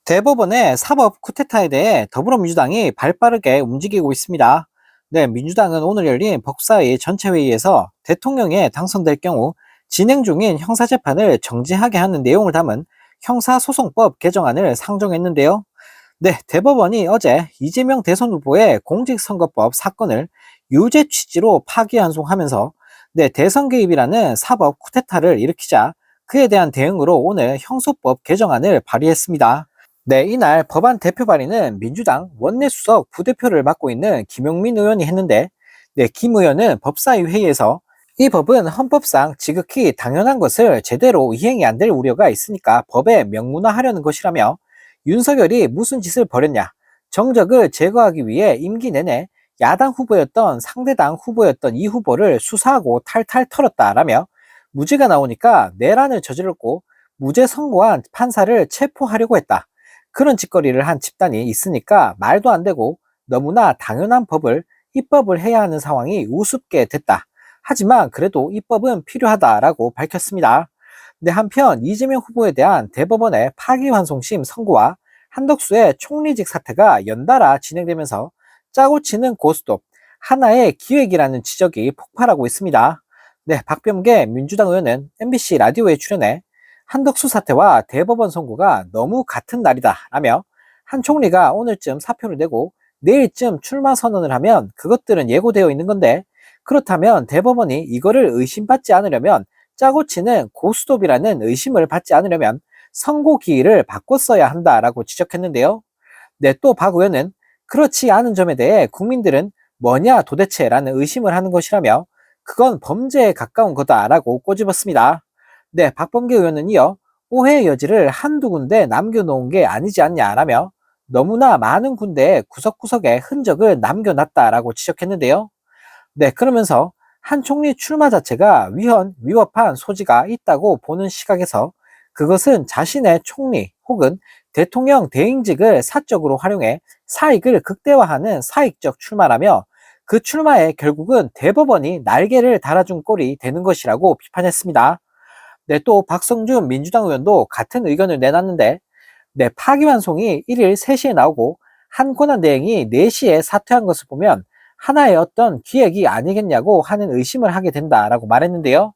대법원의 사법 쿠데타에 대해 더불어민주당이 발빠르게 움직이고 있습니다. 네, 민주당은 오늘 열린 법사위 전체회의에서 대통령에 당선될 경우 진행 중인 형사재판을 정지하게 하는 내용을 담은 형사소송법 개정안을 상정했는데요. 네, 대법원이 어제 이재명 대선 후보의 공직선거법 사건을 유죄 취지로 파기환송하면서 대선 개입이라는 사법 쿠데타를 일으키자 그에 대한 대응으로 오늘 형소법 개정안을 발의했습니다. 네, 이날 법안 대표 발의는 민주당 원내수석 부대표를 맡고 있는 김용민 의원이 했는데, 김 의원은 법사위 회의에서 이 법은 헌법상 지극히 당연한 것을 제대로 이행이 안 될 우려가 있으니까 법에 명문화하려는 것이라며 윤석열이 무슨 짓을 벌였냐, 정적을 제거하기 위해 임기 내내 야당 후보였던 상대당 후보였던 이 후보를 수사하고 탈탈 털었다라며 무죄가 나오니까 내란을 저질렀고 무죄 선고한 판사를 체포하려고 했다. 그런 짓거리를 한 집단이 있으니까 말도 안 되고 너무나 당연한 법을 입법을 해야 하는 상황이 우습게 됐다. 하지만 그래도 입법은 필요하다라고 밝혔습니다. 근데 한편 이재명 후보에 대한 대법원의 파기환송심 선고와 한덕수의 총리직 사태가 연달아 진행되면서 짜고 치는 고스톱, 하나의 기획이라는 지적이 폭발하고 있습니다. 네, 박병계 민주당 의원은 MBC 라디오에 출연해 한덕수 사태와 대법원 선고가 너무 같은 날이다 라며 한 총리가 오늘쯤 사표를 내고 내일쯤 출마 선언을 하면 그것들은 예고되어 있는 건데, 그렇다면 대법원이 이거를 의심받지 않으려면, 짜고 치는 고스톱이라는 의심을 받지 않으려면 선고 기일을 바꿨어야 한다라고 지적했는데요. 네, 또 박 의원은 그렇지 않은 점에 대해 국민들은 뭐냐 도대체 라는 의심을 하는 것이라며 그건 범죄에 가까운 거다라고 꼬집었습니다. 네, 박범계 의원은 이어 오해의 여지를 한두 군데 남겨놓은 게 아니지 않냐라며 너무나 많은 군데에 구석구석에 흔적을 남겨놨다라고 지적했는데요. 네, 그러면서 한 총리 출마 자체가 위법한 소지가 있다고 보는 시각에서 그것은 자신의 총리 혹은 대통령 대행직을 사적으로 활용해 사익을 극대화하는 사익적 출마라며 그 출마에 결국은 대법원이 날개를 달아준 꼴이 되는 것이라고 비판했습니다. 네, 또 박성준 민주당 의원도 같은 의견을 내놨는데, 파기환송이 1일 3시에 나오고 한 권한 대행이 4시에 사퇴한 것을 보면 하나의 어떤 기획이 아니겠냐고 하는 의심을 하게 된다라고 말했는데요.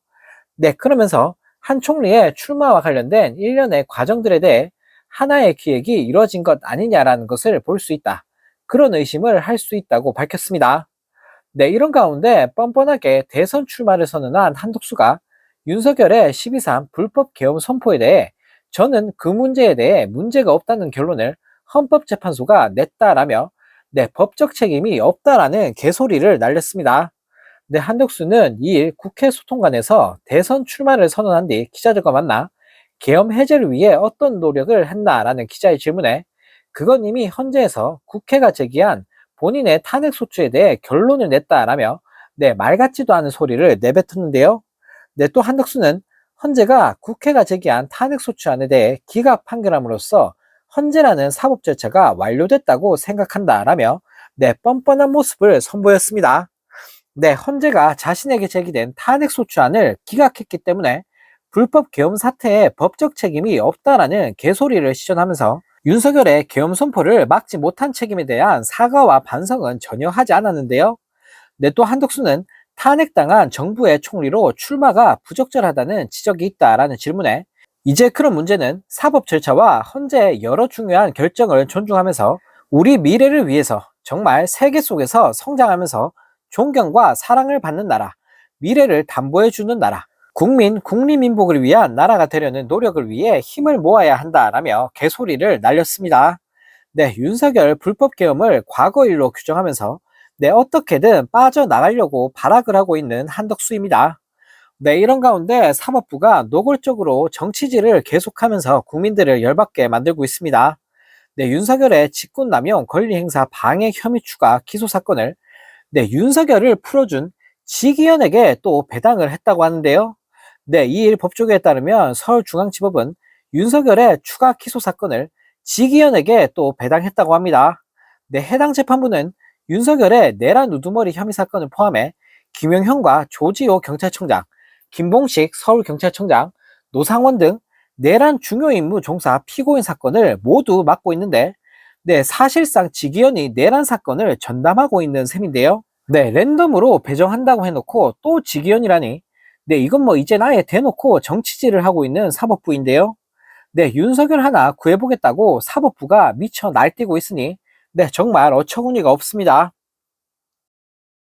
네, 그러면서 한 총리의 출마와 관련된 일련의 과정들에 대해 하나의 기획이 이루어진 것 아니냐라는 것을 볼 수 있다. 그런 의심을 할 수 있다고 밝혔습니다. 네, 이런 가운데 뻔뻔하게 대선 출마를 선언한 한덕수가 윤석열의 12.3 불법 계엄 선포에 대해 저는 그 문제에 대해 문제가 없다는 결론을 헌법재판소가 냈다라며 법적 책임이 없다라는 개소리를 날렸습니다. 네, 한덕수는 2일 국회 소통관에서 대선 출마를 선언한 뒤 기자들과 만나 계엄 해제를 위해 어떤 노력을 했나라는 기자의 질문에 그건 이미 헌재에서 국회가 제기한 본인의 탄핵 소추에 대해 결론을 냈다라며 말 같지도 않은 소리를 내뱉었는데요. 네, 또 한덕수는 헌재가 국회가 제기한 탄핵 소추안에 대해 기각 판결함으로써 헌재라는 사법 절차가 완료됐다고 생각한다라며 뻔뻔한 모습을 선보였습니다. 네, 헌재가 자신에게 제기된 탄핵 소추안을 기각했기 때문에 불법 계엄 사태에 법적 책임이 없다라는 개소리를 시전하면서 윤석열의 계엄 선포를 막지 못한 책임에 대한 사과와 반성은 전혀 하지 않았는데요. 네, 또 한덕수는 탄핵당한 정부의 총리로 출마가 부적절하다는 지적이 있다라는 질문에 이제 그런 문제는 사법 절차와 헌재의 여러 중요한 결정을 존중하면서 우리 미래를 위해서 정말 세계 속에서 성장하면서 존경과 사랑을 받는 나라, 미래를 담보해주는 나라, 국리민복을 위한 나라가 되려는 노력을 위해 힘을 모아야 한다라며 개소리를 날렸습니다. 네, 윤석열 불법 계엄을 과거 일로 규정하면서 어떻게든 빠져나가려고 발악을 하고 있는 한덕수입니다. 네, 이런 가운데 사법부가 노골적으로 정치질을 계속하면서 국민들을 열받게 만들고 있습니다. 네, 윤석열의 직권남용 권리행사 방해 혐의 추가 기소 사건을 윤석열을 풀어준 지기현에게 또 배당을 했다고 하는데요. 네, 이일 법조계에 따르면 서울중앙지법은 윤석열의 추가 기소 사건을 지기현에게 또 배당했다고 합니다. 네, 해당 재판부는 윤석열의 내란 우두머리 혐의 사건을 포함해 김영현과 조지호 경찰청장, 김봉식 서울경찰청장, 노상원 등 내란 중요 임무 종사 피고인 사건을 모두 맡고 있는데, 네, 사실상 지기현이 내란 사건을 전담하고 있는 셈인데요. 네, 랜덤으로 배정한다고 해놓고 또 지기현이라니. 네, 이건 뭐 이제 아예 대놓고 정치질을 하고 있는 사법부인데요. 네, 윤석열 하나 구해보겠다고 사법부가 미쳐 날뛰고 있으니, 네, 정말 어처구니가 없습니다.